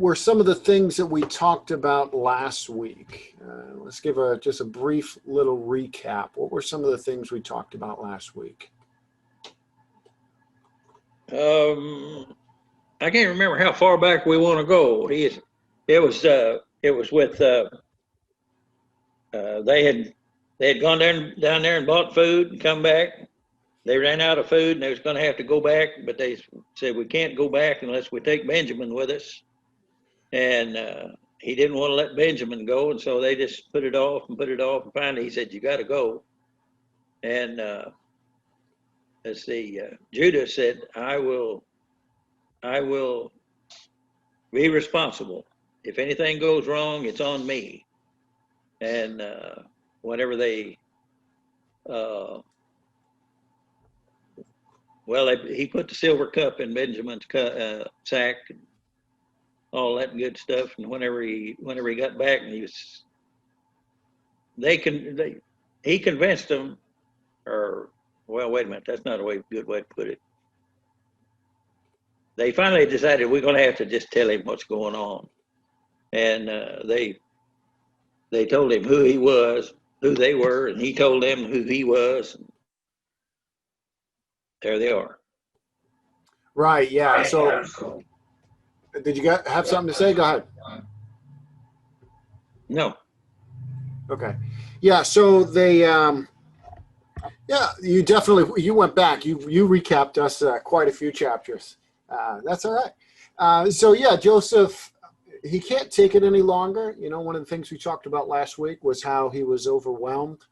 were some of the things that we talked about last week? Let's give just a brief little recap. What were some of the things we talked about last week? I can't remember how far back we want to go. It was with they had gone down there and bought food and come back. They ran out of food and they was going to have to go back, but they said we can't go back unless we take Benjamin with us. And he didn't want to let Benjamin go, and so they just put it off and put it off. And finally, he said, "You got to go." And let's see, Judah said, "I will be responsible. If anything goes wrong, it's on me." And whenever they, he put the silver cup in Benjamin's sack, and all that good stuff. And whenever he got back, and he convinced them, or well, wait a minute, that's not a good way to put it. They finally decided we're going to have to just tell him what's going on, and they told him who he was, who they were, and he told them who he was. And there they are. Right. Yeah. So, did you have something to say? Go ahead. No. Okay. Yeah. So they, yeah, you went back. You recapped us quite a few chapters. That's all right. So yeah, Joseph, he can't take it any longer. You know, one of the things we talked about last week was how he was overwhelmed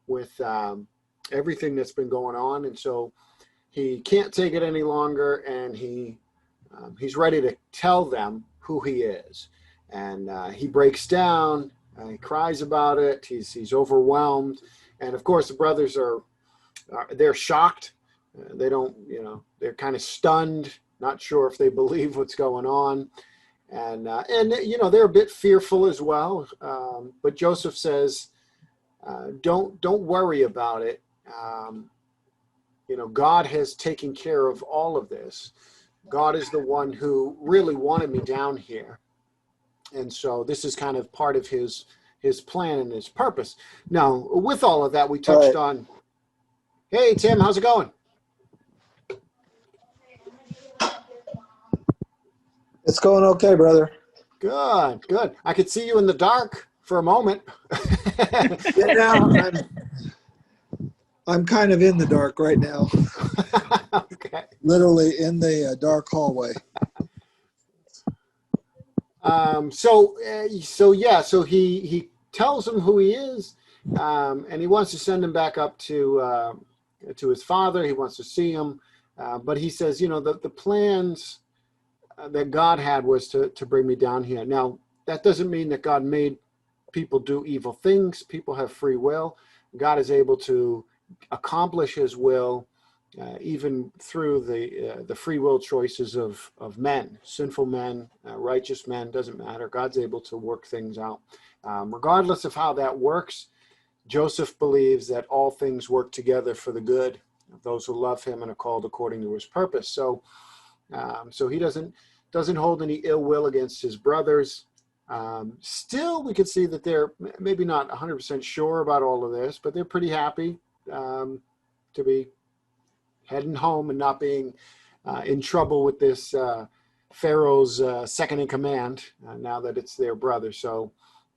with everything that's been going on, and so he can't take it any longer, and he's ready to tell them who he is. And he breaks down, he cries about it, he's overwhelmed. And of course, the brothers they're shocked. They don't, they're kind of stunned, not sure if they believe what's going on. And they're a bit fearful as well. But Joseph says, don't worry about it. God has taken care of all of this. God is the one who really wanted me down here. And so this is kind of part of his plan and his purpose. Now, with all of that, we touched on, hey, Tim, how's it going? It's going okay, brother. Good. I could see you in the dark for a moment. Yeah, I'm kind of in the dark right now. Okay. Literally in the dark hallway. So he tells him who he is, and he wants to send him back up to his father. He wants to see him, but he says, the plans that God had was to bring me down here. Now, that doesn't mean that God made people do evil things. People have free will. God is able to accomplish his will even through the free will choices of men, sinful men, righteous men, doesn't matter. God's able to work things out. Regardless of how that works, Joseph believes that all things work together for the good of those who love him and are called according to his purpose. So he doesn't hold any ill will against his brothers. Still, we could see that they're maybe not 100% sure about all of this, but they're pretty happy to be heading home and not being in trouble with this Pharaoh's second in command now that it's their brother. So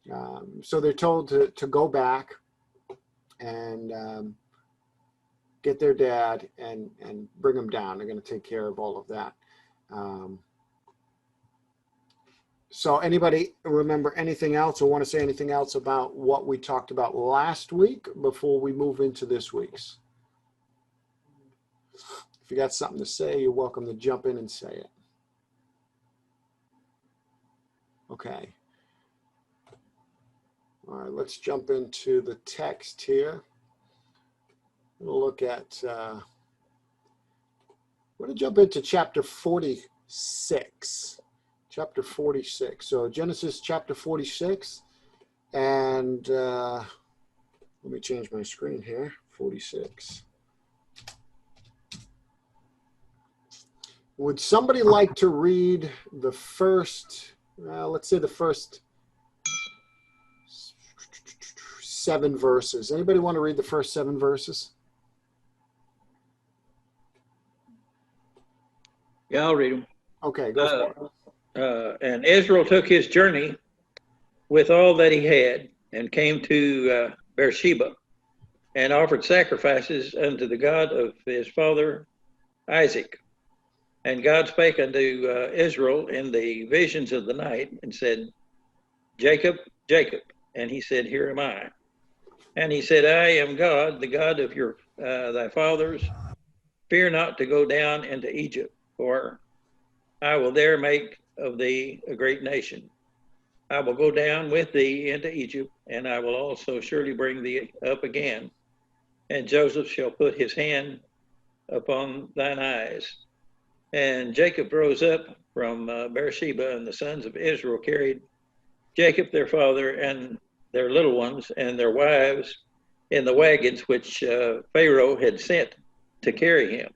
they're told to go back and get their dad and bring him down. They're going to take care of all of that. So anybody remember anything else or want to say anything else about what we talked about last week before we move into this week's? If you got something to say, you're welcome to jump in and say it. Okay. All right, let's jump into the text here. We'll look at, we're going to jump into chapter 46. Chapter 46. So Genesis chapter 46. And let me change my screen here. 46. Would somebody like to read the first let's say the first 7 verses. Anybody want to read the first 7 verses? Yeah, I'll read them. Okay, go for it. And Israel took his journey with all that he had, and came to Beersheba, and offered sacrifices unto the God of his father Isaac. And God spake unto Israel in the visions of the night, and said, Jacob, Jacob. And he said, Here am I. And he said, I am God, the God of your thy fathers. Fear not to go down into Egypt, for I will there make of thee a great nation. I will go down with thee into Egypt, and I will also surely bring thee up again. And Joseph shall put his hand upon thine eyes. And Jacob rose up from Beersheba, and the sons of Israel carried Jacob their father and their little ones and their wives in the wagons which Pharaoh had sent to carry him.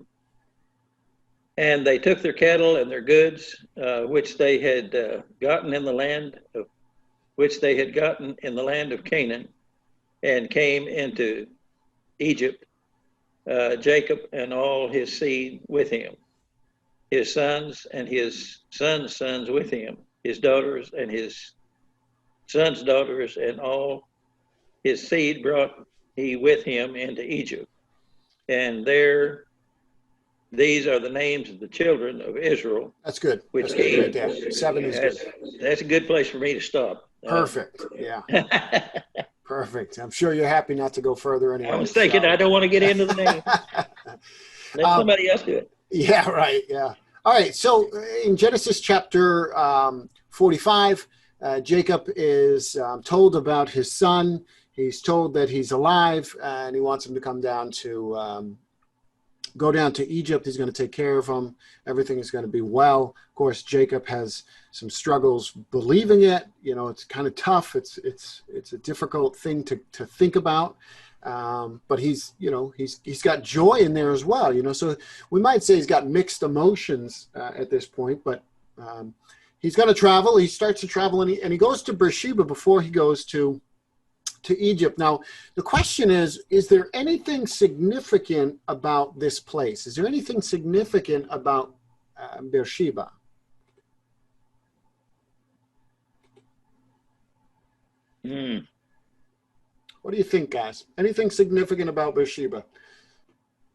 And they took their cattle and their goods, which they had gotten in the land of Canaan, and came into Egypt, Jacob and all his seed with him, his sons and his sons' sons with him, his daughters and his sons' daughters, and all his seed brought he with him into Egypt. And there, these are the names of the children of Israel. That's good. Which That's good right there. 7 is good. That's a good place for me to stop. Perfect. Yeah. Perfect. I'm sure you're happy not to go further anyway. I was thinking, I don't want to get into the name. Let somebody else do it. Yeah, right. Yeah. All right. So in Genesis chapter 45, Jacob is told about his son. He's told that he's alive, and he wants him to come down to go down to Egypt. He's going to take care of him. Everything is going to be well. Of course, Jacob has some struggles believing it. You know, it's kind of tough. It's a difficult thing to think about. But he's got joy in there as well. You know, so we might say he's got mixed emotions at this point. But he's going to travel. He starts to travel, and he goes to Beersheba before he goes to Egypt. Now, the question is there anything significant about this place? Is there anything significant about Beersheba? What do you think, guys? Anything significant about Beersheba?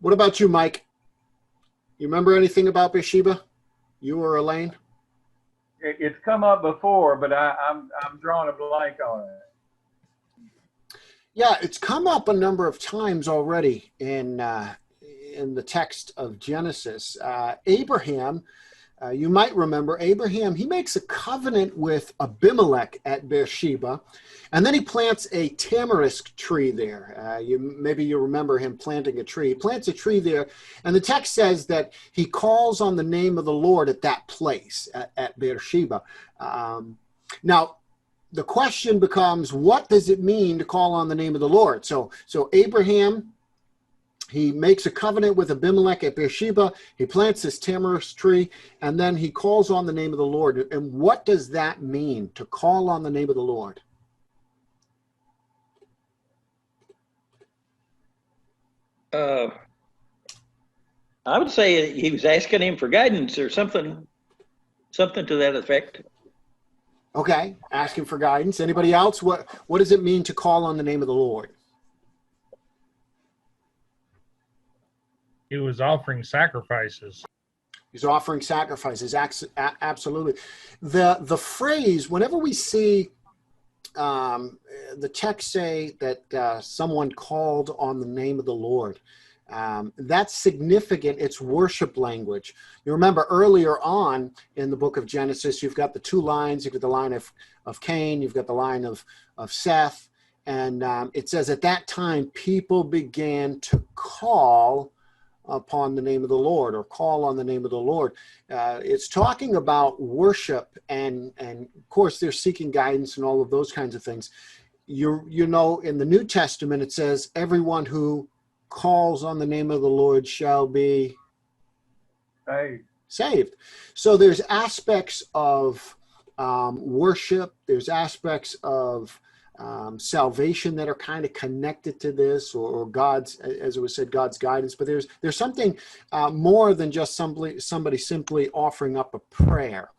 What about you, Mike? You remember anything about Beersheba? You or Elaine? It's come up before, but I'm drawing a blank on it. Yeah, it's come up a number of times already in the text of Genesis. Abraham, you might remember, Abraham, he makes a covenant with Abimelech at Beersheba, and then he plants a tamarisk tree there. Maybe you remember him planting a tree. He plants a tree there, and the text says that he calls on the name of the Lord at that place, at Beersheba. Now, the question becomes, what does it mean to call on the name of the Lord? So Abraham, he makes a covenant with Abimelech at Beersheba. He plants this tamarisk tree, and then he calls on the name of the Lord. And what does that mean, to call on the name of the Lord? I would say he was asking him for guidance or something to that effect. Okay, asking for guidance. Anybody else? What does it mean to call on the name of the Lord? He was offering sacrifices. He's offering sacrifices. Absolutely. The phrase, whenever we see the text say that someone called on the name of the Lord, that's significant. It's worship language. You remember earlier on in the book of Genesis, you've got the 2 lines. You've got the line of Cain. You've got the line of Seth. And it says at that time, people began to call upon the name of the Lord, or call on the name of the Lord. It's talking about worship, and of course they're seeking guidance and all of those kinds of things. You know, in the New Testament, it says everyone who calls on the name of the Lord shall be saved. So there's aspects of worship. There's aspects of salvation that are kind of connected to this, or God's, as it was said, God's guidance. But there's something more than just somebody simply offering up a prayer.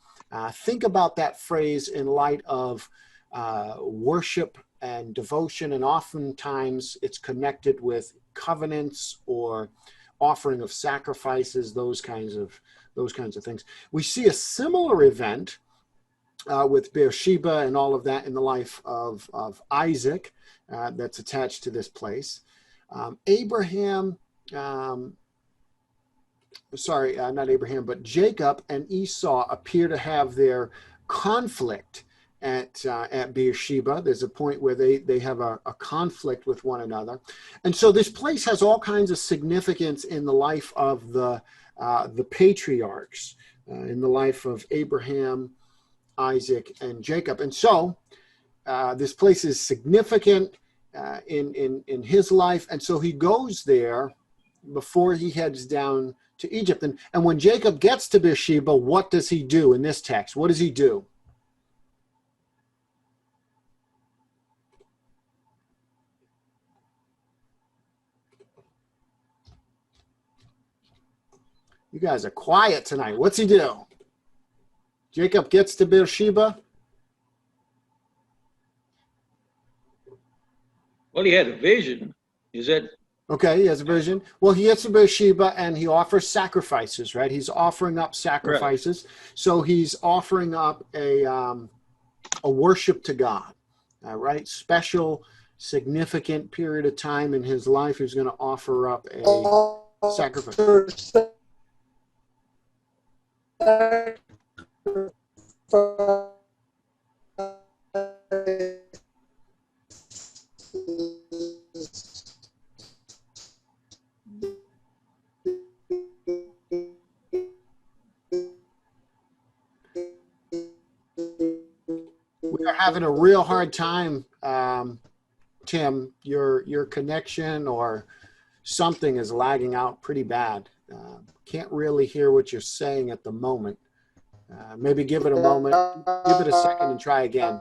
Think about that phrase in light of worship and devotion, and oftentimes it's connected with covenants or offering of sacrifices, those kinds of things. We see a similar event with Beersheba and all of that in the life of Isaac that's attached to this place. Not Abraham, but Jacob and Esau appear to have their conflict at Beersheba. There's a point where they have a conflict with one another. And so this place has all kinds of significance in the life of the patriarchs, in the life of Abraham, Isaac, and Jacob. And so this place is significant in his life. And so he goes there before he heads down to Egypt. And when Jacob gets to Beersheba, what does he do in this text? What does he do? You guys are quiet tonight. What's he do? Jacob gets to Beersheba. Well, he had a vision. Is that? Okay, he has a vision. Well, he gets to Beersheba and he offers sacrifices, right? He's offering up sacrifices. Right. So he's offering up a worship to God, right? Special, significant period of time in his life. He's going to offer up a sacrifice. We are having a real hard time, Tim. Your connection or something is lagging out pretty bad. Can't really hear what you're saying at the moment. Maybe give it a moment, give it a second and try again.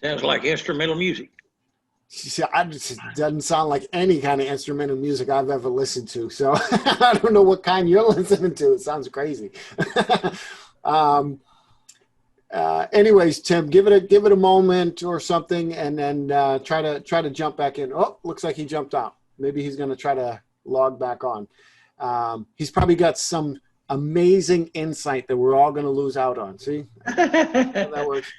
Sounds like instrumental music. It doesn't sound like any kind of instrumental music I've ever listened to. So I don't know what kind you're listening to. It sounds crazy. Anyways, Tim, give it a moment or something, and then try to jump back in. Oh, looks like he jumped out. Maybe he's going to try to log back on. He's probably got some amazing insight that we're all going to lose out on. See how that works.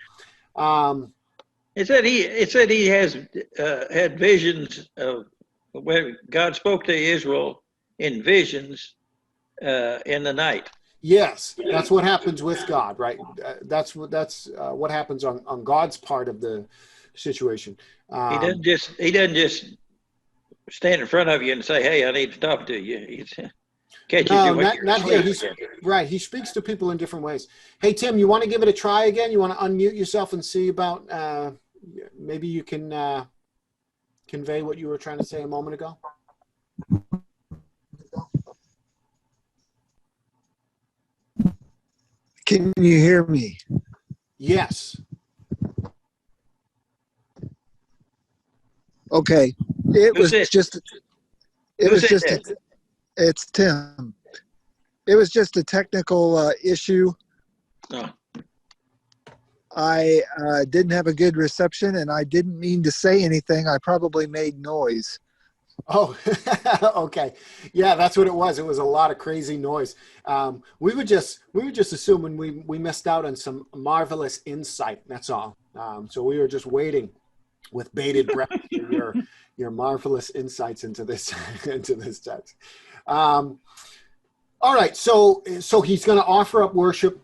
It said he has had visions of when God spoke to Israel in visions in the night. Yes, that's what happens with God, right? That's what happens on God's part of the situation. He doesn't just stand in front of you and say, "Hey, I need to talk to you." Not here. Right. He speaks to people in different ways. Hey, Tim, you want to give it a try again? You want to unmute yourself and see about maybe you can convey what you were trying to say a moment ago? Can you hear me? Yes. Okay. It's Tim. It was just a technical issue. Oh. I didn't have a good reception, and I didn't mean to say anything. I probably made noise. Oh, okay. Yeah, that's what it was. It was a lot of crazy noise. We were just assuming we missed out on some marvelous insight. That's all. So we were just waiting with bated breath for your marvelous insights into this text. All right, so he's going to offer up worship.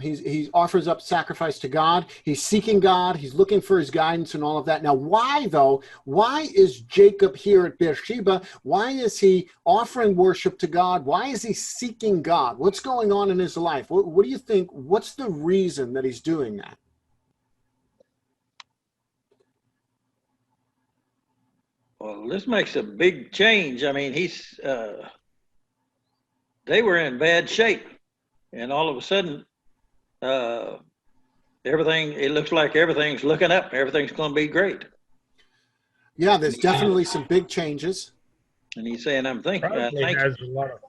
He offers up sacrifice to God. He's seeking God. He's looking for his guidance and all of that. Now, why, though? Why is Jacob here at Beersheba? Why is he offering worship to God? Why is he seeking God? What's going on in his life? What do you think? What's the reason that he's doing that? Well, this makes a big change. I mean, they were in bad shape. And all of a sudden, it looks like everything's looking up. Everything's going to be great. Yeah, there's definitely some big changes. And he's saying, I'm thinking, Probably has a lot of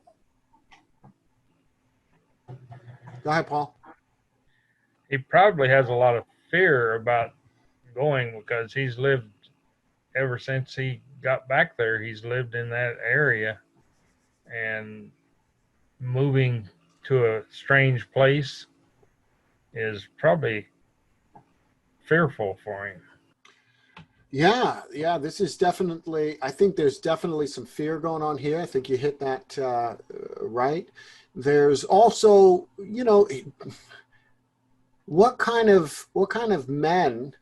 Go ahead, Paul. he probably has a lot of fear about going because he's lived ever since he got back there. He's lived in that area, and moving to a strange place is probably fearful for him. Yeah, this is definitely, I think there's definitely some fear going on here. I think you hit that right. There's also, what kind of men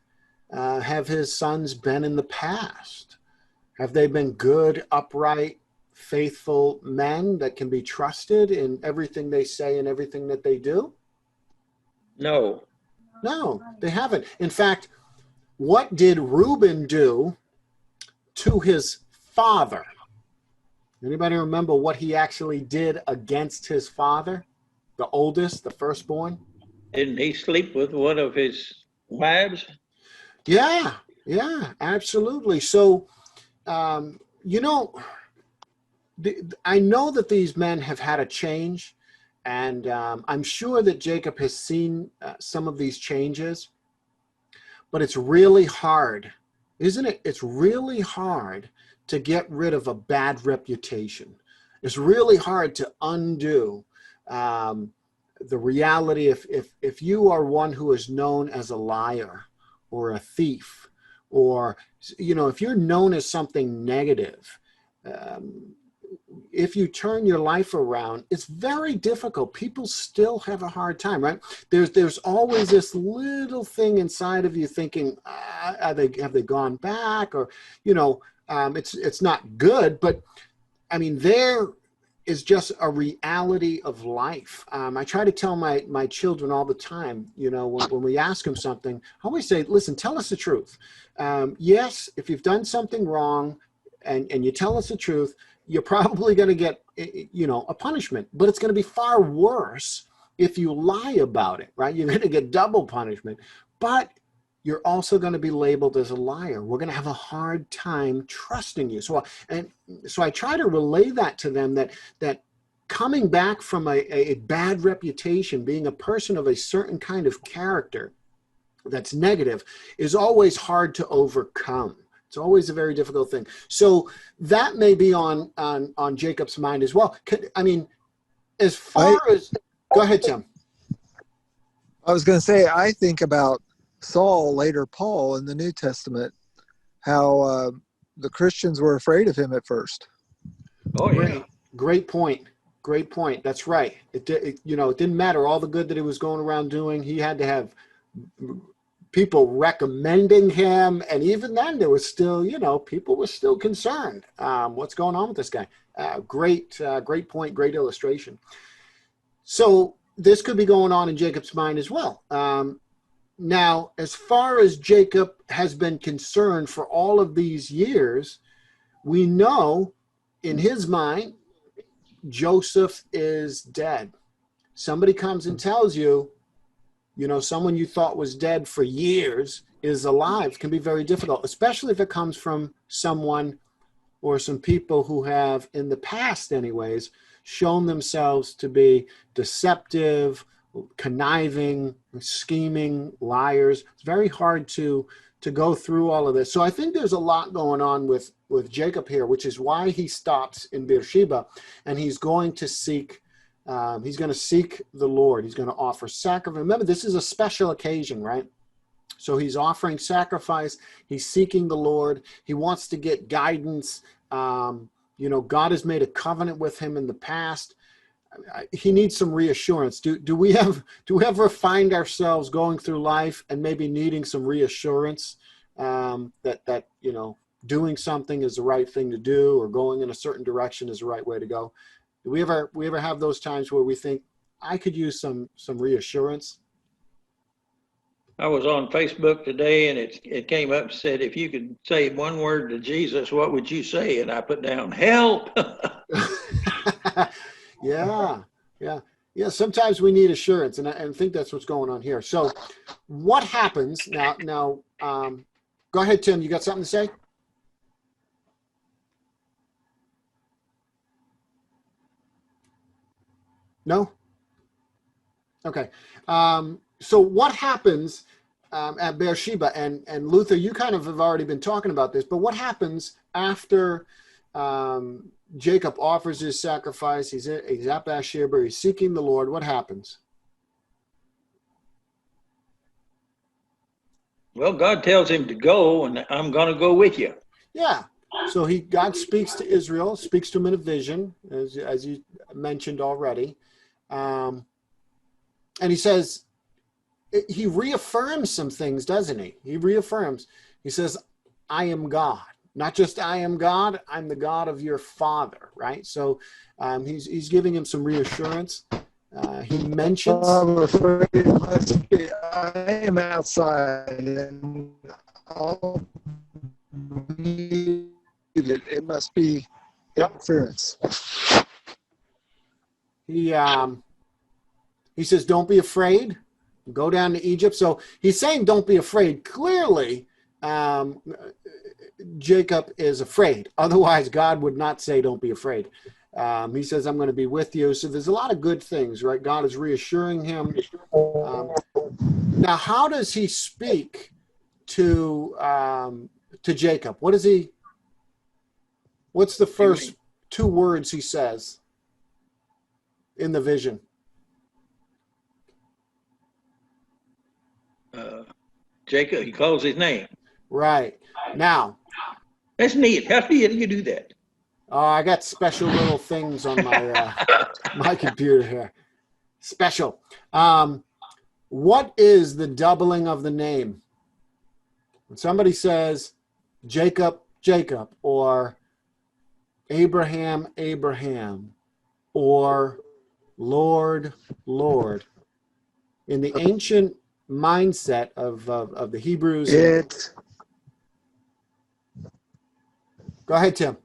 have his sons been in the past? Have they been good, upright, faithful men that can be trusted in everything they say and everything that they do? no. No, they haven't. In fact, what did Reuben do to his father? Anybody remember what he actually did against his father, the oldest, the firstborn? Didn't he sleep with one of his wives? Yeah, absolutely. So, you know, I know that these men have had a change, and I'm sure that Jacob has seen some of these changes, but it's really hard, isn't it? It's really hard to get rid of a bad reputation. It's really hard to undo the reality if you are one who is known as a liar or a thief, or if you're known as something negative, if you turn your life around, it's very difficult. People still have a hard time, right? There's always this little thing inside of you thinking, have they gone back, or it's not good. But I mean, there is just a reality of life. I try to tell my children all the time, when we ask them something, I always say, listen, tell us the truth. Yes, if you've done something wrong and you tell us the truth, you're probably going to get, a punishment, but it's going to be far worse if you lie about it, right? You're going to get double punishment, but you're also going to be labeled as a liar. We're going to have a hard time trusting you. So I try to relay that to them, that coming back from a bad reputation, being a person of a certain kind of character that's negative, is always hard to overcome. It's always a very difficult thing. So that may be on Jacob's mind as well. As far as, go ahead, Tim. I was going to say, I think about Saul, later Paul, in the New Testament, how the Christians were afraid of him at first. Oh, yeah. Great point. That's right. It didn't matter all the good that he was going around doing. He had to have people recommending him, and even then there was still, people were still concerned. What's going on with this guy? Great point, great illustration. So this could be going on in Jacob's mind as well. Now, as far as Jacob has been concerned for all of these years, we know in his mind, Joseph is dead. Somebody comes and tells you, someone you thought was dead for years is alive. It can be very difficult, especially if it comes from someone or some people who have, in the past anyways, shown themselves to be deceptive, conniving, scheming, liars. It's very hard to go through all of this. So I think there's a lot going on with Jacob here, which is why he stops in Beersheba, and he's going to seek the Lord. He's going to offer sacrifice. Remember, this is a special occasion, right? So he's offering sacrifice. He's seeking the Lord. He wants to get guidance. God has made a covenant with him in the past. He needs some reassurance. Do we ever find ourselves going through life and maybe needing some reassurance that doing something is the right thing to do, or going in a certain direction is the right way to go? Do we ever have those times where we think, I could use some reassurance? I was on Facebook today, and it came up and said, if you could say one word to Jesus, what would you say? And I put down, help. Yeah. Yeah, sometimes we need assurance, and I think that's what's going on here. So, what happens now? Go ahead, Tim. You got something to say? No. Okay. So, what happens at Beersheba? And Luther, you kind of have already been talking about this, but what happens after Jacob offers his sacrifice? He's at Beersheba. He's seeking the Lord. What happens? Well, God tells him to go, and I'm going to go with you. Yeah. So God speaks to Israel, speaks to him in a vision, as you mentioned already. And he says, he reaffirms some things, doesn't he? He says, I am God. Not just I am God, I'm the God of your father, right? So he's giving him some reassurance. He mentions, I'm afraid it must be, I am outside and I'll it must be interference. he says, don't be afraid. Go down to Egypt. So he's saying, don't be afraid. Clearly, Jacob is afraid. Otherwise, God would not say, don't be afraid. He says, I'm going to be with you. So there's a lot of good things, right? God is reassuring him. Now, how does he speak to Jacob? What's the first two words he says in the vision? Jacob, he calls his name. Right. Now, That's neat. How do you do that? I got special little things on my my computer here. Special. What is the doubling of the name? When somebody says Jacob, Jacob, or Abraham, Abraham, or Lord, Lord, in the ancient mindset of the Hebrews. Go ahead, Tim.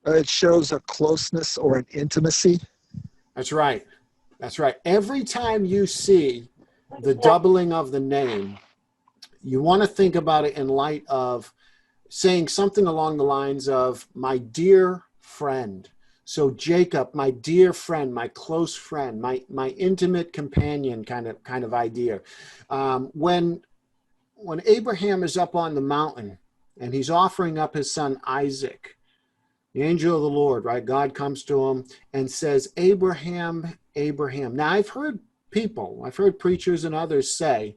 It shows a closeness or an intimacy. That's right. That's right. Every time you see the doubling of the name, you want to think about it in light of saying something along the lines of my dear friend. So Jacob, my dear friend, my close friend, my intimate companion kind of idea. When Abraham is up on the mountain and he's offering up his son Isaac, the angel of the Lord, right? God comes to him and says, Abraham, Abraham. Now I've heard preachers and others say,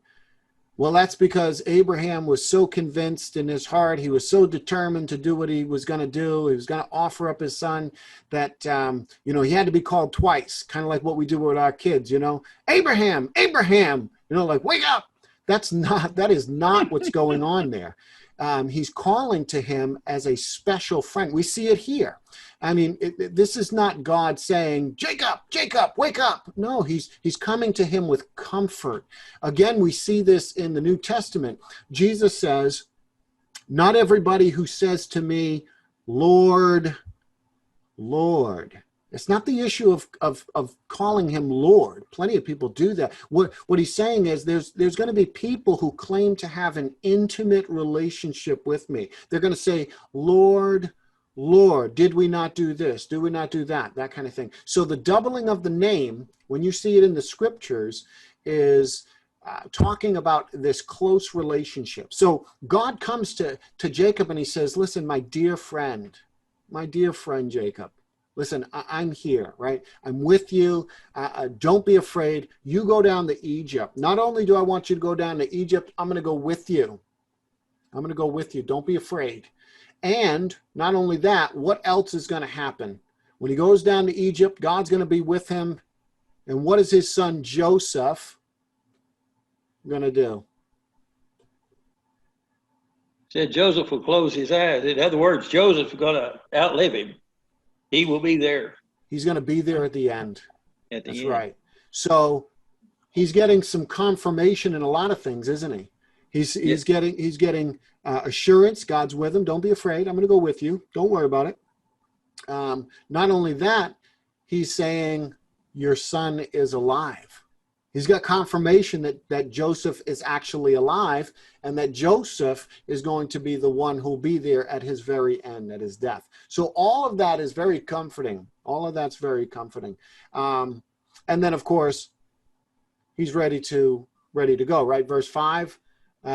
well, that's because Abraham was so convinced in his heart. He was so determined to do what he was going to do. He was going to offer up his son that, he had to be called twice, kind of like what we do with our kids, Abraham, Abraham, like, wake up. That is not what's going on there. He's calling to him as a special friend. We see it here. I mean, this is not God saying, Jacob, Jacob, wake up. No, he's coming to him with comfort. Again, we see this in the New Testament. Jesus says, not everybody who says to me, Lord, Lord. It's not the issue of calling him Lord. Plenty of people do that. What he's saying is there's going to be people who claim to have an intimate relationship with me. They're going to say, Lord, Lord, did we not do this? Do we not do that? That kind of thing. So the doubling of the name, when you see it in the scriptures, is talking about this close relationship. So God comes to Jacob and he says, listen, my dear friend Jacob. Listen, I'm here, right? I'm with you. Don't be afraid. You go down to Egypt. Not only do I want you to go down to Egypt, I'm going to go with you. Don't be afraid. And not only that, what else is going to happen? When he goes down to Egypt, God's going to be with him. And what is his son Joseph going to do? Said Joseph will close his eyes. In other words, Joseph's going to outlive him. He will be there. He's going to be there at the end. That's end. Right. So he's getting some confirmation in a lot of things, isn't he? He's getting assurance. God's with him. Don't be afraid. I'm going to go with you. Don't worry about it. Not only that, he's saying, your son is alive. He's got confirmation that Joseph is actually alive, and that Joseph is going to be the one who'll be there at his very end, at his death. So all of that is very comforting. All of that's very comforting. And then, of course, he's ready to go, right? Verse 5,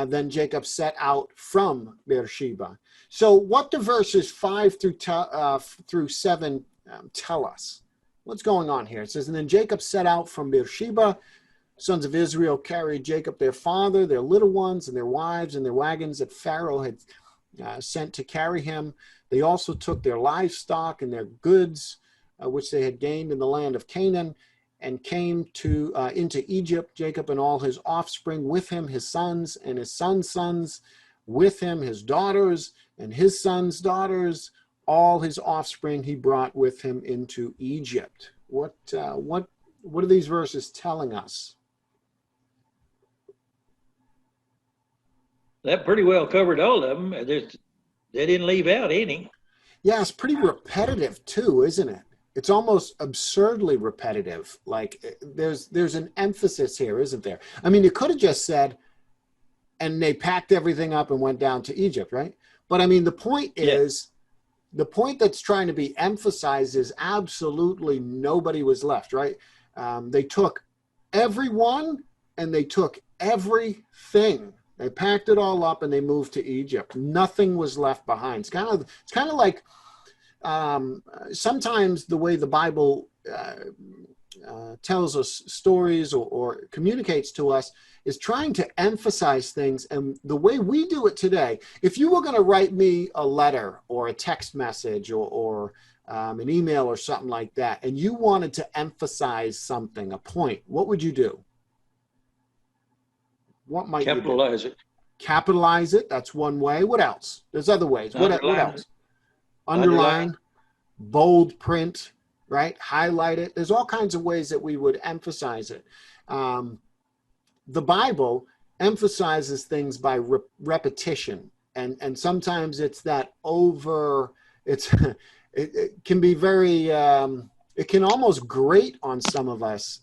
then Jacob set out from Beersheba. So what do verses 5 through 7 tell us? What's going on here? It says, and then Jacob set out from Beersheba. Sons of Israel carried Jacob, their father, their little ones, and their wives, and their wagons that Pharaoh had sent to carry him. They also took their livestock and their goods, which they had gained in the land of Canaan, and came into Egypt, Jacob and all his offspring with him, his sons and his sons' sons with him, his daughters and his sons' daughters, all his offspring he brought with him into Egypt. What are these verses telling us? That pretty well covered all of them. They didn't leave out any. Yeah, it's pretty repetitive too, isn't it? It's almost absurdly repetitive. Like there's an emphasis here, isn't there? I mean, you could have just said, and they packed everything up and went down to Egypt, right? But I mean, the point is, the point that's trying to be emphasized is absolutely nobody was left, right? They took everyone and they took everything. They packed it all up and they moved to Egypt. Nothing was left behind. It's kind of like sometimes the way the Bible tells us stories or communicates to us is trying to emphasize things. And the way we do it today, if you were going to write me a letter or a text message or an email or something like that, and you wanted to emphasize something, a point, what would you do? What might capitalize you do? it? Capitalize it. That's one way. What else? There's other ways. What else? Underline, bold print, right? Highlight it. There's all kinds of ways that we would emphasize it. The Bible emphasizes things by repetition, and sometimes it's that it can be very it can almost grate on some of us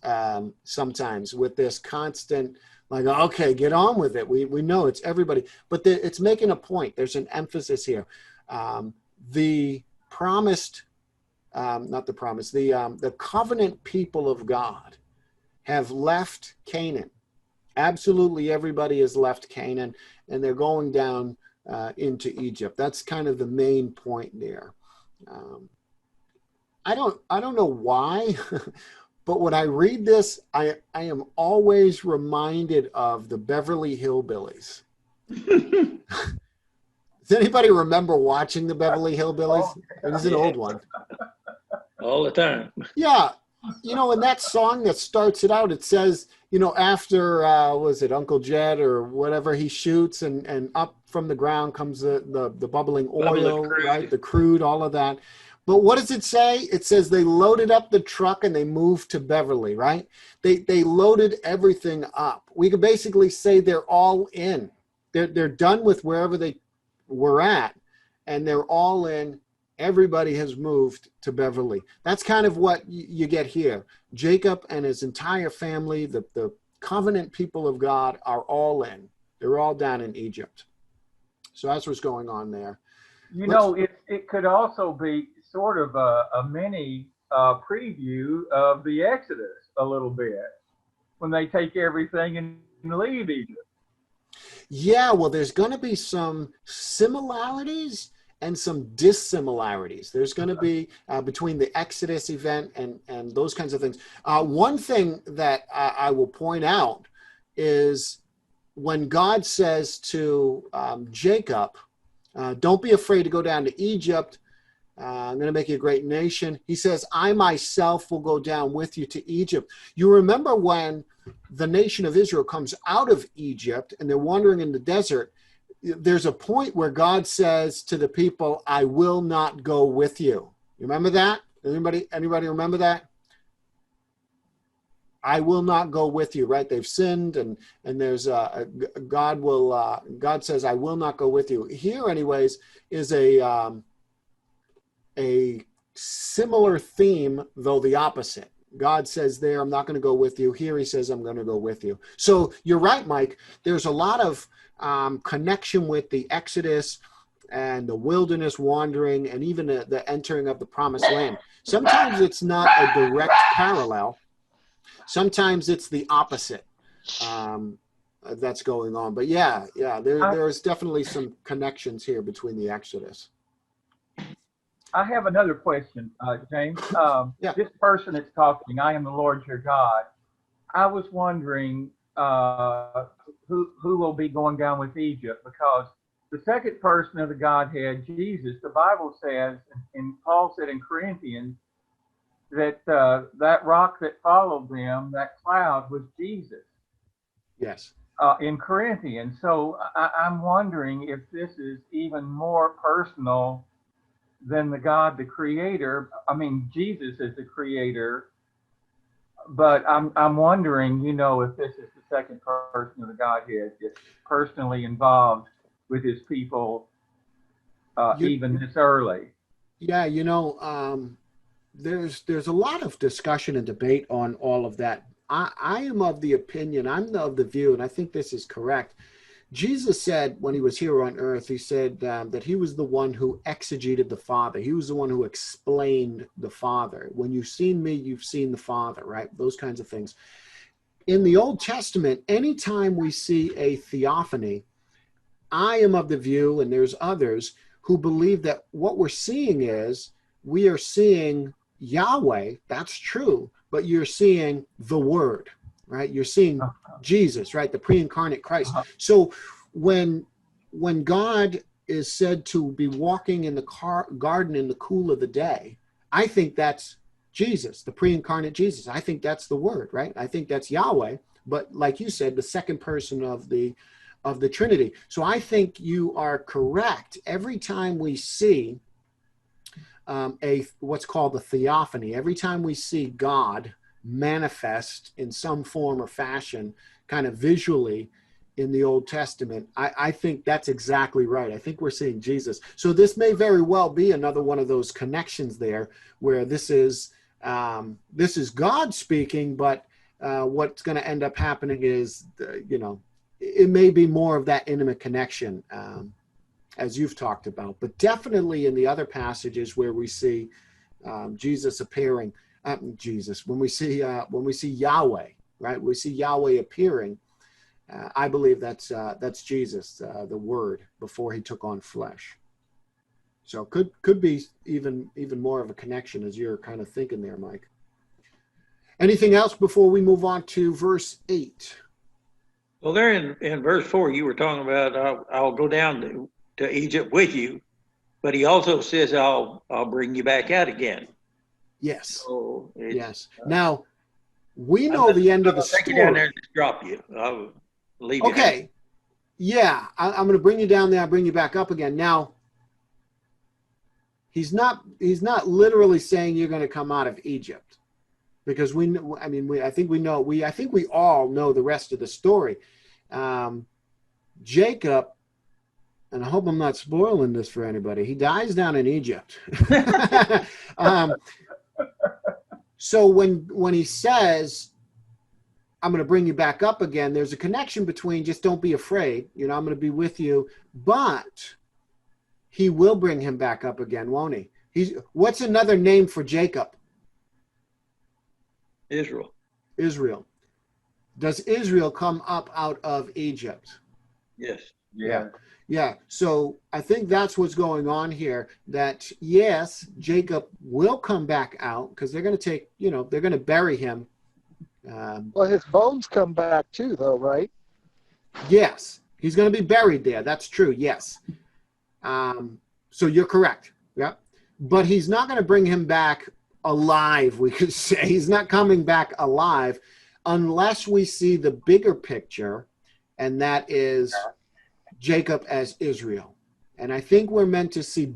sometimes with this constant, like, okay, get on with it. We know it's everybody, but it's making a point. There's an emphasis here. The covenant people of God have left Canaan. Absolutely everybody has left Canaan, and they're going down into Egypt. That's kind of the main point there. I don't know why, but when I read this, I am always reminded of the Beverly Hillbillies. Does anybody remember watching the Beverly Hillbillies? It is an old one. All the time. Yeah. You know, in that song that starts it out, it says, you know, after, was it Uncle Jed or whatever, he shoots and up from the ground comes the bubbling oil, right? The crude, all of that. But what does it say? It says they loaded up the truck and they moved to Beverly, right? They loaded everything up. We could basically say they're all in. They're done with wherever they were at, and they're all in. Everybody has moved to Beverly. That's kind of what you get here. Jacob and his entire family, the covenant people of God, are all in. They're all down in Egypt. So that's what's going on there. You know, it could also be sort of a mini preview of the Exodus a little bit, when they take everything and leave Egypt. Yeah, well, there's going to be some similarities and some dissimilarities. There's going to be between the Exodus event and those kinds of things. One thing that I will point out is when God says to Jacob, don't be afraid to go down to Egypt. I'm going to make you a great nation. He says, I myself will go down with you to Egypt. You remember when the nation of Israel comes out of Egypt and they're wandering in the desert, there's a point where God says to the people, I will not go with you. You remember that? Anybody remember that? I will not go with you, right? They've sinned and there's God says, I will not go with you. Here anyways is a similar theme, though the opposite. God says there, I'm not going to go with you. Here he says, I'm going to go with you. So you're right, Mike. There's a lot of connection with the Exodus and the wilderness wandering and even the entering of the promised land. Sometimes it's not a direct parallel. Sometimes it's the opposite that's going on. But yeah, there's definitely some connections here between the Exodus. I have another question, James. Yeah. This person that's talking, I am the Lord your God. I was wondering who will be going down with Egypt, because the second person of the Godhead, Jesus, the Bible says, and Paul said in Corinthians, that that rock that followed them, that cloud, was Jesus. Yes. In Corinthians. So I'm wondering if this is even more personal than the God, the creator. I mean, Jesus is the creator, but I'm wondering, if this is the second person of the Godhead that's personally involved with his people, even this early. Yeah, there's a lot of discussion and debate on all of that. I am of the opinion, I'm of the view, and I think this is correct. Jesus said when he was here on earth, he said that he was the one who exegeted the Father. He was the one who explained the Father. When you've seen me, you've seen the Father, right? Those kinds of things. In the Old Testament, anytime we see a theophany, I am of the view, and there's others who believe that what we're seeing is we are seeing Yahweh. That's true, but you're seeing the Word, right? You're seeing Jesus, right? The pre-incarnate Christ. So when God is said to be walking in the garden in the cool of the day, I think that's Jesus, the pre-incarnate Jesus. I think that's the Word, right? I think that's Yahweh, but like you said, the second person of the Trinity. So I think you are correct. Every time we see what's called a theophany, every time we see God manifest in some form or fashion, kind of visually in the Old Testament, I think that's exactly right. I think we're seeing Jesus. So this may very well be another one of those connections there, where this is God speaking, but what's going to end up happening is, it may be more of that intimate connection, as you've talked about, but definitely in the other passages where we see Jesus appearing. When we see Yahweh, right? We see Yahweh appearing. I believe that's Jesus, the Word, before he took on flesh. So could be even more of a connection as you're kind of thinking there, Mike. Anything else before we move on to verse 8? Well, there in verse 4, you were talking about I'll go down to Egypt with you, but he also says I'll bring you back out again. Yes. So yes. Now, we know the end of the story. I'll take you down there and just drop you. I'll leave you. Okay. Yeah, I'm going to bring you down there. I'll bring you back up again. Now, he's not literally saying you're going to come out of Egypt, because I think we all know the rest of the story. Jacob, and I hope I'm not spoiling this for anybody, he dies down in Egypt. So when he says, I'm going to bring you back up again, there's a connection between just don't be afraid. I'm going to be with you, but he will bring him back up again, won't he? What's another name for Jacob? Israel. Does Israel come up out of Egypt? Yes. Yeah. So I think that's what's going on here, that yes, Jacob will come back out, because they're going to they're going to bury him. Well, his bones come back too, though, right? Yes. He's going to be buried there. That's true. Yes. So you're correct. Yeah. But he's not going to bring him back alive, we could say. He's not coming back alive unless we see the bigger picture, and that is Jacob as Israel. And I think we're meant to see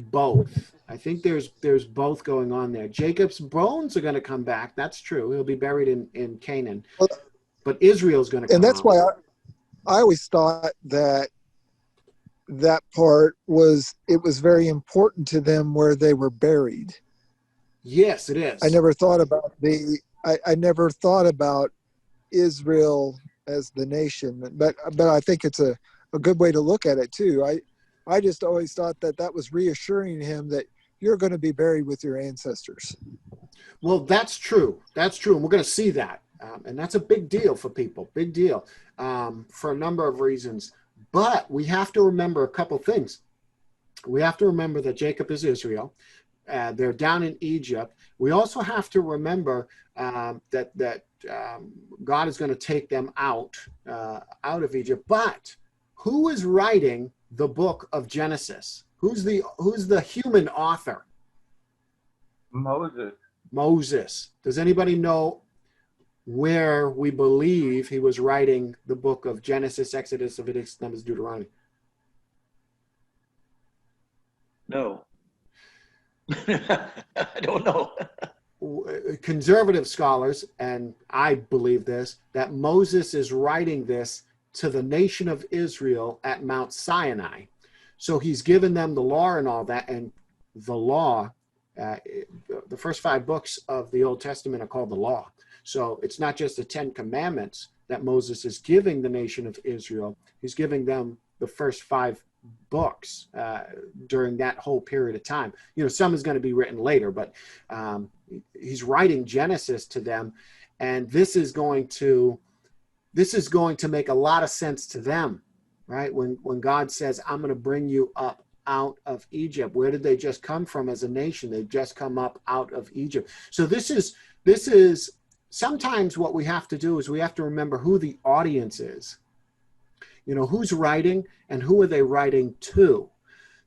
both. I think there's both going on there. Jacob's bones are going to come back. That's true. He'll be buried in Canaan. But Israel's going to come And that's out. why I always thought that part was very important to them, where they were buried. Yes, it is. I never thought about I never thought about Israel as the nation, but I think it's a good way to look at it too. I just always thought that was reassuring him that you're going to be buried with your ancestors. Well, that's true. That's true. And we're going to see that. And that's a big deal for people, big deal, for a number of reasons. But we have to remember a couple things. We have to remember that Jacob is Israel. They're down in Egypt. We also have to remember that God is going to take them out of Egypt. But who is writing the book of Genesis? Who's the human author? Moses. Moses. Does anybody know where we believe he was writing the book of Genesis, Exodus, Leviticus, Numbers, Deuteronomy? No. I don't know. Conservative scholars, and I believe this, that Moses is writing this to the nation of Israel at Mount Sinai. So he's given them the law and all that, and the law, the first 5 books of the Old Testament are called the law. So it's not just the 10 commandments that Moses is giving the nation of Israel. He's giving them the first 5 books during that whole period of time. Some is going to be written later, but he's writing Genesis to them, and this is going to make a lot of sense to them, right? When God says, I'm going to bring you up out of Egypt. Where did they just come from as a nation? They've just come up out of Egypt. So this is sometimes what we have to do is we have to remember who the audience is. Who's writing and who are they writing to?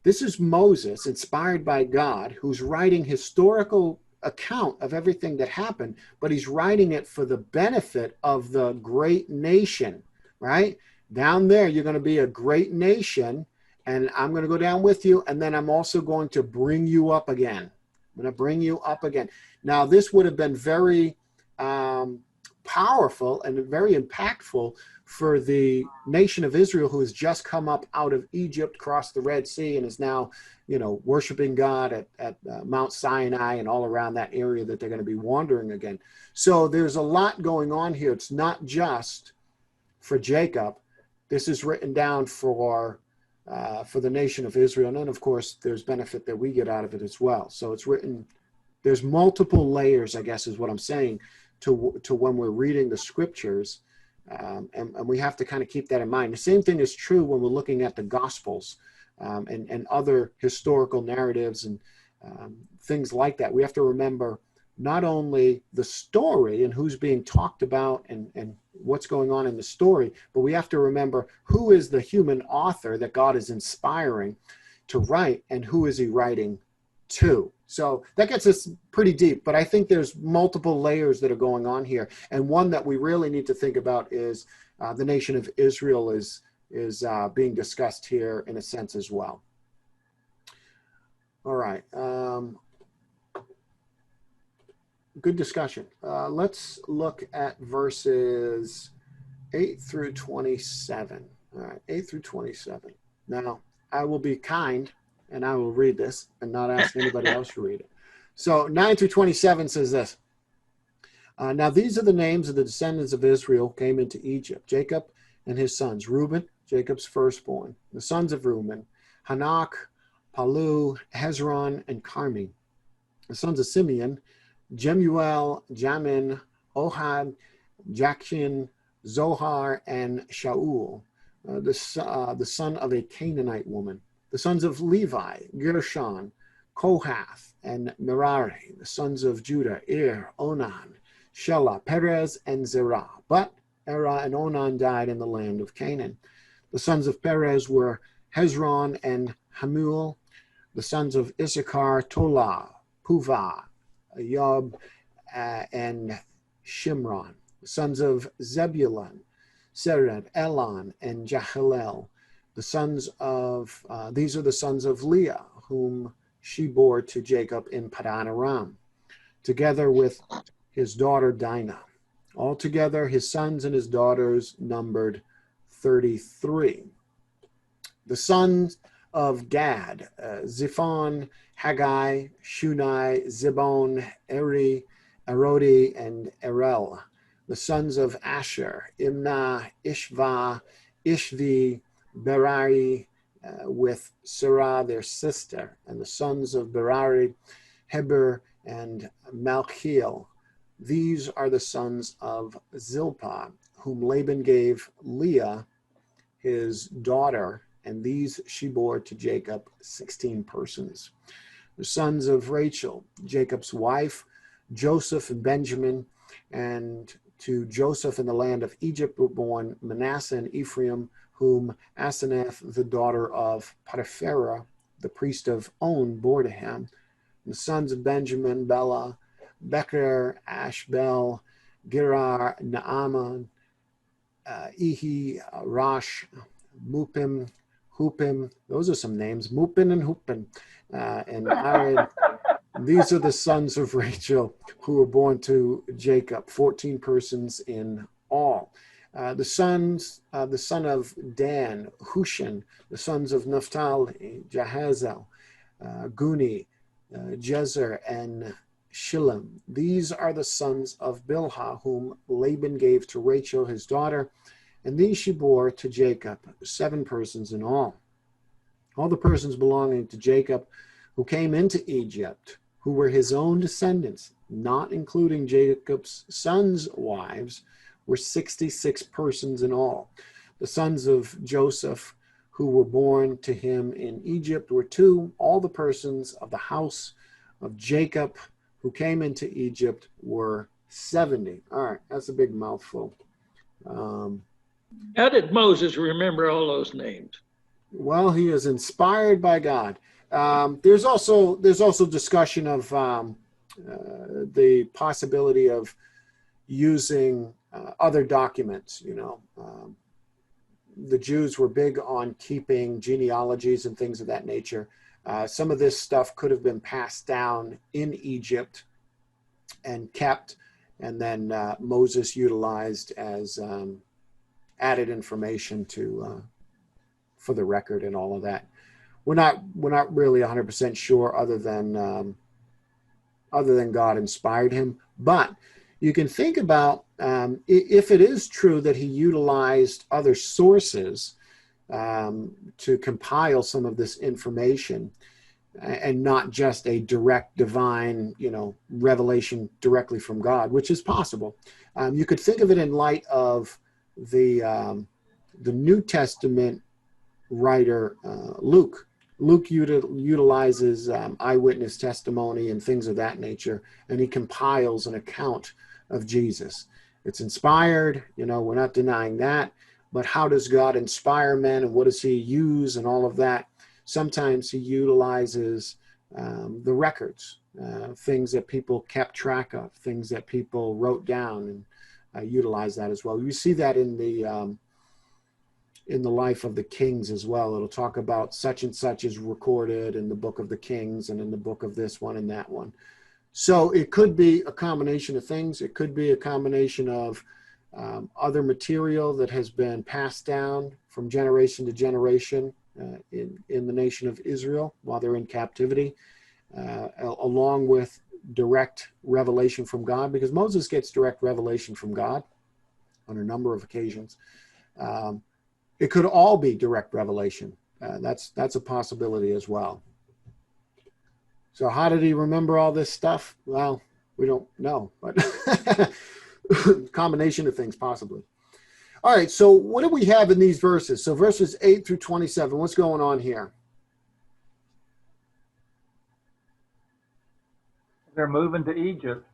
This is Moses, inspired by God, who's writing historical account of everything that happened, but he's writing it for the benefit of the great nation, right? Down there, you're going to be a great nation, and I'm going to go down with you, and then I'm also going to bring you up again. I'm going to bring you up again. Now, this would have been very powerful and very impactful for the nation of Israel, who has just come up out of Egypt, crossed the Red Sea, and is now, worshiping God at Mount Sinai and all around that area that they're going to be wandering again. So there's a lot going on here. It's not just for Jacob. This is written down for the nation of Israel. And then, of course, there's benefit that we get out of it as well. So it's written, there's multiple layers, I guess is what I'm saying, to when we're reading the scriptures. And we have to kind of keep that in mind. The same thing is true when we're looking at the Gospels and other historical narratives and things like that. We have to remember not only the story and who's being talked about and what's going on in the story, but we have to remember who is the human author that God is inspiring to write, and who is he writing to. So that gets us pretty deep, but I think there's multiple layers that are going on here. And one that we really need to think about is the nation of Israel is being discussed here in a sense as well. All right. Good discussion. Let's look at verses 8 through 27. All right, 8 through 27. Now, I will be kind and I will read this and not ask anybody else to read it. So 9 through 27 says this. Now these are the names of the descendants of Israel who came into Egypt. Jacob and his sons. Reuben, Jacob's firstborn. The sons of Reuben. Hanak, Palu, Hezron, and Carmi. The sons of Simeon. Jemuel, Jamin, Ohad, Jachin, Zohar, and Shaul. The son of a Canaanite woman. The sons of Levi, Gershon, Kohath, and Merari. The sons of Judah, Onan, Shelah, Perez, and Zerah. But Erah and Onan died in the land of Canaan. The sons of Perez were Hezron and Hamul. The sons of Issachar, Tola, Puvah, Yob, and Shimron. The sons of Zebulun, Sered, Elon, and Jahilel. The sons of, these are the sons of Leah, whom she bore to Jacob in Padan Aram, together with his daughter Dinah. Altogether, his sons and his daughters numbered 33. The sons of Gad, Ziphon, Haggai, Shunai, Zibon, Eri, Arodi, and Erel. The sons of Asher, Imnah, Ishva, Ishvi, Berari, with Sarah, their sister. And the sons of Berari, Heber, and Malchiel. These are the sons of Zilpah, whom Laban gave Leah, his daughter, and these she bore to Jacob, 16 persons. The sons of Rachel, Jacob's wife, Joseph and Benjamin, and to Joseph in the land of Egypt were born Manasseh and Ephraim, whom Asenath, the daughter of Potipharah, the priest of On, bore to him. The sons of Benjamin, Bela, Becher, Ashbel, Gerar, Naaman, Ihi, Rosh, Mupim, Hupim. Those are some names. Mupin and Hupin. And Arid. These are the sons of Rachel who were born to Jacob, 14 persons in all. The son of Dan, Hushan. The sons of Naphtali, Jahazel, Guni, Jezer, and Shilem. These are the sons of Bilhah, whom Laban gave to Rachel, his daughter, and these she bore to Jacob, 7 persons in all. All the persons belonging to Jacob who came into Egypt, who were his own descendants, not including Jacob's sons' wives, were 66 persons in all. The sons of Joseph who were born to him in Egypt were 2. All the persons of the house of Jacob who came into Egypt were 70. All right, that's a big mouthful. How did Moses remember all those names? Well, he is inspired by God. There's also discussion of the possibility of using other documents. You know, the Jews were big on keeping genealogies and things of that nature. Some of this stuff could have been passed down in Egypt and kept, and then Moses utilized as added information to for the record and all of that. We're not really 100% sure, other than God inspired him. But you can think about if it is true that he utilized other sources to compile some of this information, and not just a direct divine, revelation directly from God, which is possible. You could think of it in light of the New Testament writer Luke. Luke utilizes eyewitness testimony and things of that nature, and he compiles an account of Jesus. It's inspired, we're not denying that, but how does God inspire men, and what does he use, and all of that? Sometimes he utilizes the records, things that people kept track of, things that people wrote down, and utilize that as well. You see that in the life of the kings as well. It'll talk about such and such is recorded in the book of the kings and in the book of this one and that one. So it could be a combination of things. It could be a combination of other material that has been passed down from generation to generation in the nation of Israel while they're in captivity, along with direct revelation from God, because Moses gets direct revelation from God on a number of occasions. It could all be direct revelation. That's a possibility as well. So how did he remember all this stuff? Well, we don't know, but combination of things possibly. All right, so what do we have in these verses? So verses 8 through 27, what's going on here? They're moving to Egypt.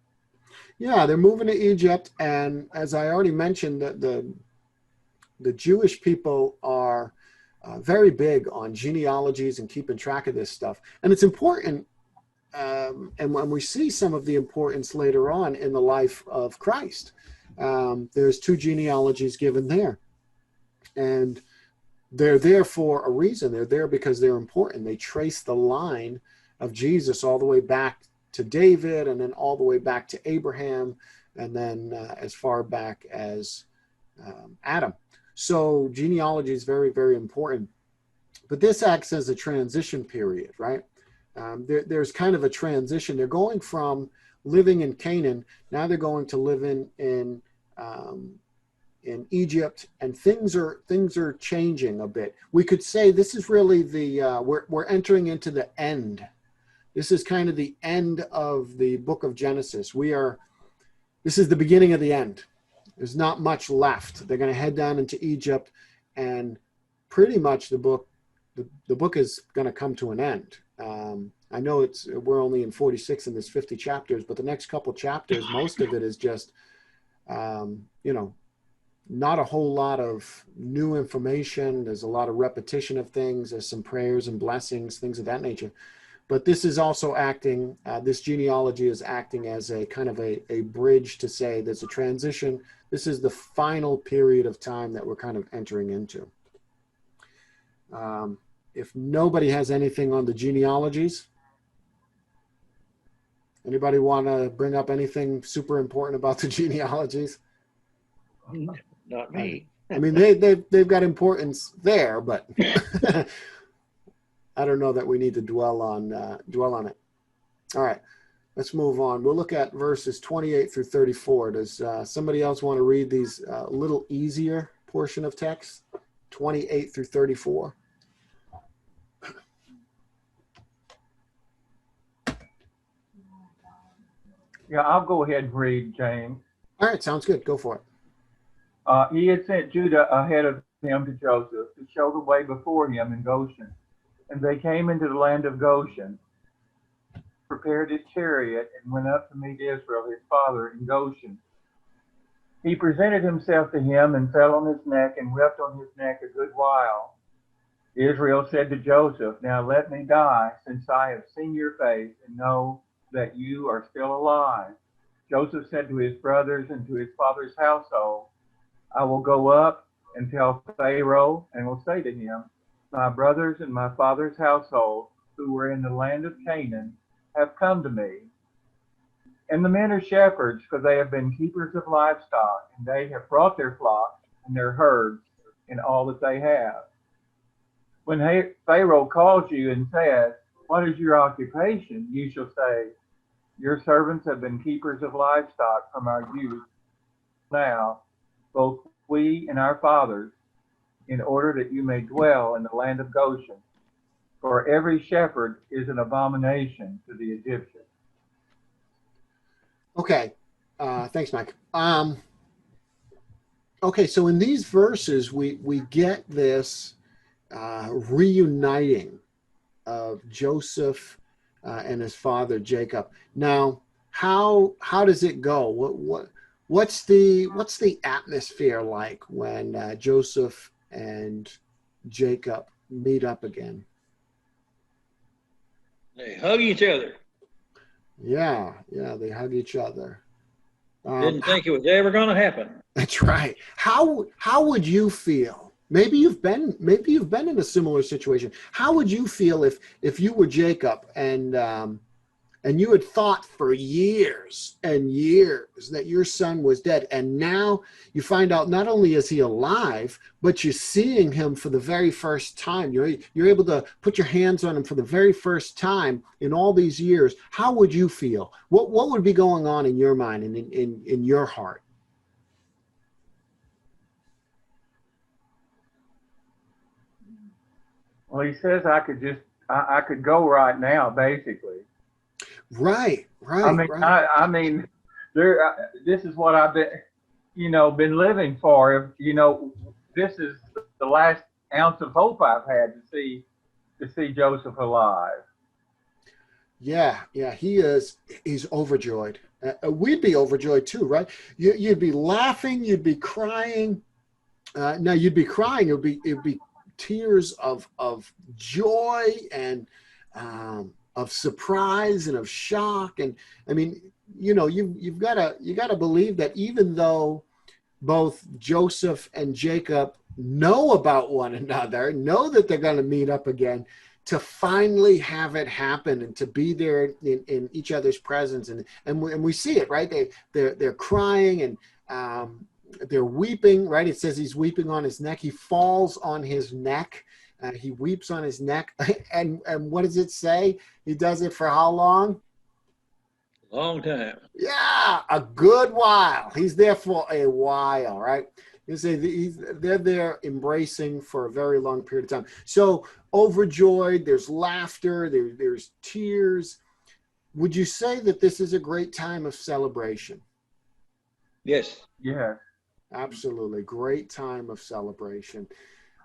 Yeah, they're moving to Egypt, and as I already mentioned, the Jewish people are very big on genealogies and keeping track of this stuff. And it's important, and when we see some of the importance later on in the life of Christ, there's 2 genealogies given there. And they're there for a reason. They're there because they're important. They trace the line of Jesus all the way back to David, and then all the way back to Abraham, and then as far back as Adam. So genealogy is very, very important. But this acts as a transition period, right? There's kind of a transition. They're going from living in Canaan, now they're going to live in Egypt, and things are changing a bit. We could say this is really we're entering into the end. This is kind of the end of the book of Genesis. This is the beginning of the end. There's not much left. They're going to head down into Egypt, and pretty much the book is going to come to an end. I know we're only in 46 and there's 50 chapters, but the next couple chapters, most of it is just, not a whole lot of new information. There's a lot of repetition of things. There's some prayers and blessings, things of that nature. But this is also acting, this genealogy is acting as a kind of a bridge to say there's a transition. This is the final period of time that we're kind of entering into. If nobody has anything on the genealogies, anybody want to bring up anything super important about the genealogies? Not me. I mean, they've got importance there, but I don't know that we need to dwell on it. All right, let's move on. We'll look at verses 28 through 34. Does somebody else want to read these a little easier portion of text, 28 through 34? Yeah, I'll go ahead and read, James. All right, sounds good. Go for it. He had sent Judah ahead of him to Joseph to show the way before him in Goshen. And they came into the land of Goshen, prepared his chariot, and went up to meet Israel, his father, in Goshen. He presented himself to him and fell on his neck and wept on his neck a good while. Israel said to Joseph, "Now let me die, since I have seen your face and know that you are still alive." Joseph said to his brothers and to his father's household, "I will go up and tell Pharaoh and will say to him, my brothers and my father's household, who were in the land of Canaan, have come to me. And the men are shepherds, for they have been keepers of livestock, and they have brought their flocks and their herds and all that they have. When Pharaoh calls you and says, 'What is your occupation?' you shall say, 'Your servants have been keepers of livestock from our youth. Now, both we and our fathers, in order that you may dwell in the land of Goshen. For every shepherd is an abomination to the Egyptians.'" Okay. Thanks, Mike. Okay, so in these verses, we get this reuniting of Joseph and his father Jacob. Now, how does it go? What's the atmosphere like when Joseph and Jacob meet up again? They hug each other. Yeah, they hug each other. Didn't think it was ever going to happen. That's right. How would you feel? Maybe you've been in a similar situation. How would you feel if you were Jacob and you had thought for years and years that your son was dead, and now you find out not only is he alive, but you're seeing him for the very first time. You're able to put your hands on him for the very first time in all these years. How would you feel? What would be going on in your mind and in your heart? Well, he says I could go right now, basically. Right. I mean, this is what I've been living for. This is the last ounce of hope I've had to see Joseph alive. Yeah, he's overjoyed. We'd be overjoyed too, right? You'd be laughing, you'd be crying. Now you'd be crying. It'd be tears of joy and of surprise and of shock. And I mean, you've got to believe that even though both Joseph and Jacob know about one another, know that they're going to meet up again, to finally have it happen and to be there in each other's presence, and we see it, right? They're crying and they're weeping, right? It says he's weeping on his neck. He falls on his neck He weeps on his neck. And what does it say? He does it for how long? Long time. Yeah, a good while. He's there for a while, right? You say they're there embracing for a very long period of time. So overjoyed, there's laughter, there's tears. Would you say that this is a great time of celebration? Yes. Yes. Absolutely. Great time of celebration.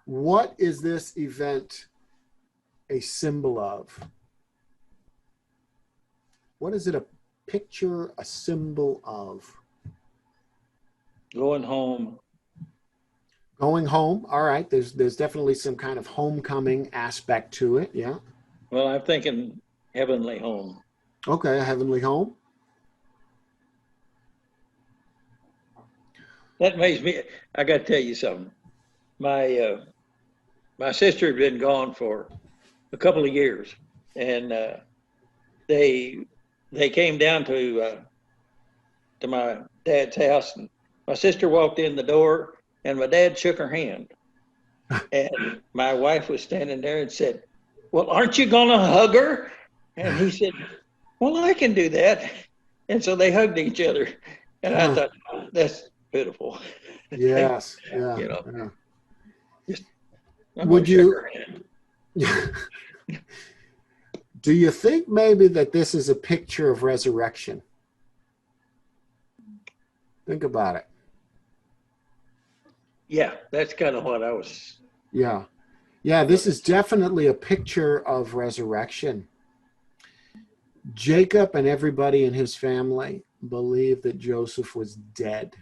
What is this event a symbol of? What is it a picture, a symbol of? Going home. Going home. All right. There's definitely some kind of homecoming aspect to it. Yeah. Well, I'm thinking heavenly home. Okay. A heavenly home. That makes me, I got to tell you something. My sister had been gone for a couple of years, and they came down to my dad's house, and my sister walked in the door, and my dad shook her hand, and my wife was standing there and said, "Well, aren't you gonna hug her?" And he said, "Well, I can do that." And so they hugged each other, and I thought, that's beautiful. Yes. Yeah. You know, Yeah. just Would you? Do you think maybe that this is a picture of resurrection? Think about it. Yeah, that's kind of what I was. Yeah. Yeah, this is definitely a picture of resurrection. Jacob and everybody in his family believed that Joseph was dead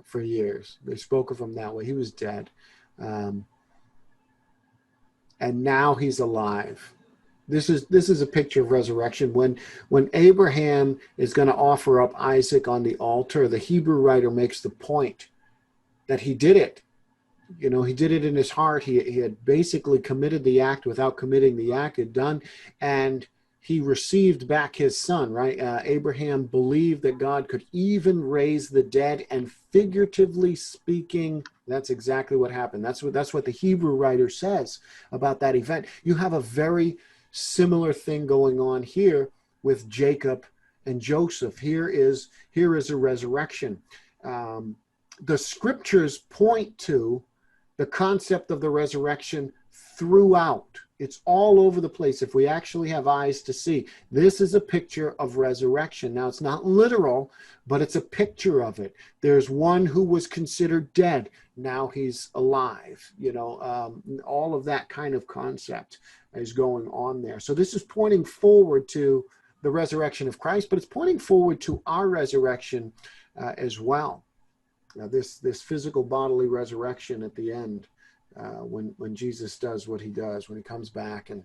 for years. They spoke of him that way. He was dead. And now he's alive. This is a picture of resurrection. When Abraham is going to offer up Isaac on the altar, the Hebrew writer makes the point that he did it. You know, he did it in his heart. He had basically committed the act without committing the act had done, and he received back his son, right? Abraham believed that God could even raise the dead, and figuratively speaking, that's exactly what happened. That's what the Hebrew writer says about that event. You have a very similar thing going on here with Jacob and Joseph. Here is a resurrection. The scriptures point to the concept of the resurrection throughout. It's all over the place. If we actually have eyes to see, this is a picture of resurrection. Now, it's not literal, but it's a picture of it. There's one who was considered dead. Now he's alive. You know, all of that kind of concept is going on there. So this is pointing forward to the resurrection of Christ, but it's pointing forward to our resurrection as well. This physical bodily resurrection at the end, when Jesus does what he does, when he comes back and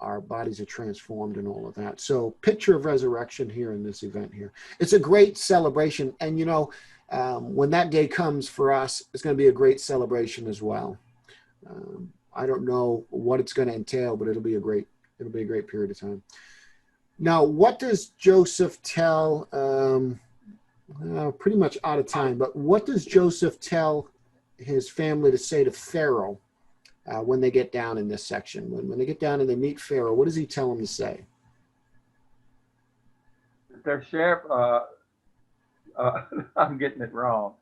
our bodies are transformed and all of that. So picture of resurrection here in this event here. It's a great celebration. And, you know, when that day comes for us, it's going to be a great celebration as well. I don't know what it's going to entail, but it'll be a great period of time. Now, what does Joseph tell, pretty much out of time, but what does Joseph tell his family to say to Pharaoh when they get down in this section? When they get down and they meet Pharaoh, what does he tell them to say? They're I'm getting it wrong.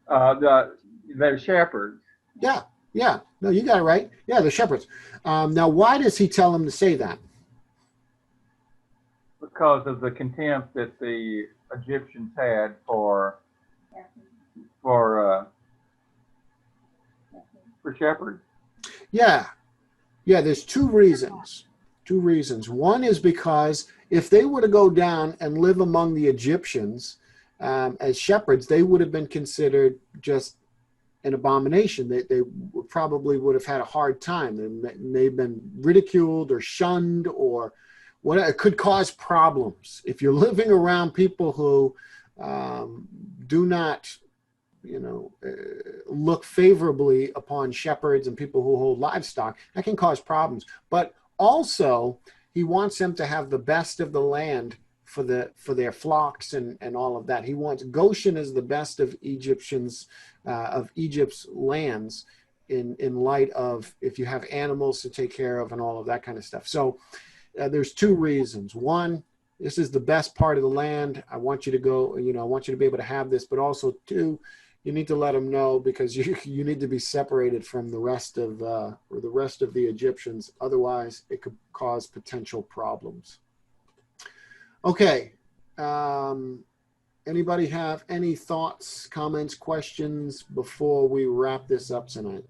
They're shepherds. Yeah. No, you got it right. Yeah, the shepherds. Now, why does he tell them to say that? Because of the contempt that the Egyptians had for shepherds. Yeah. There's two reasons. One is because if they were to go down and live among the Egyptians as shepherds, they would have been considered just an abomination. They probably would have had a hard time. They may have been ridiculed or shunned, or what it could cause problems. If you're living around people who do not, look favorably upon shepherds and people who hold livestock, that can cause problems. But also, he wants them to have the best of the land for their flocks and all of that. He wants Goshen is the best of Egypt's lands, in light of if you have animals to take care of and all of that kind of stuff. So there's two reasons. One, this is the best part of the land. I want you to go, I want you to be able to have this, but also two, you need to let them know, because you need to be separated from the rest of the Egyptians. Otherwise, it could cause potential problems. Okay. Anybody have any thoughts, comments, questions before we wrap this up tonight?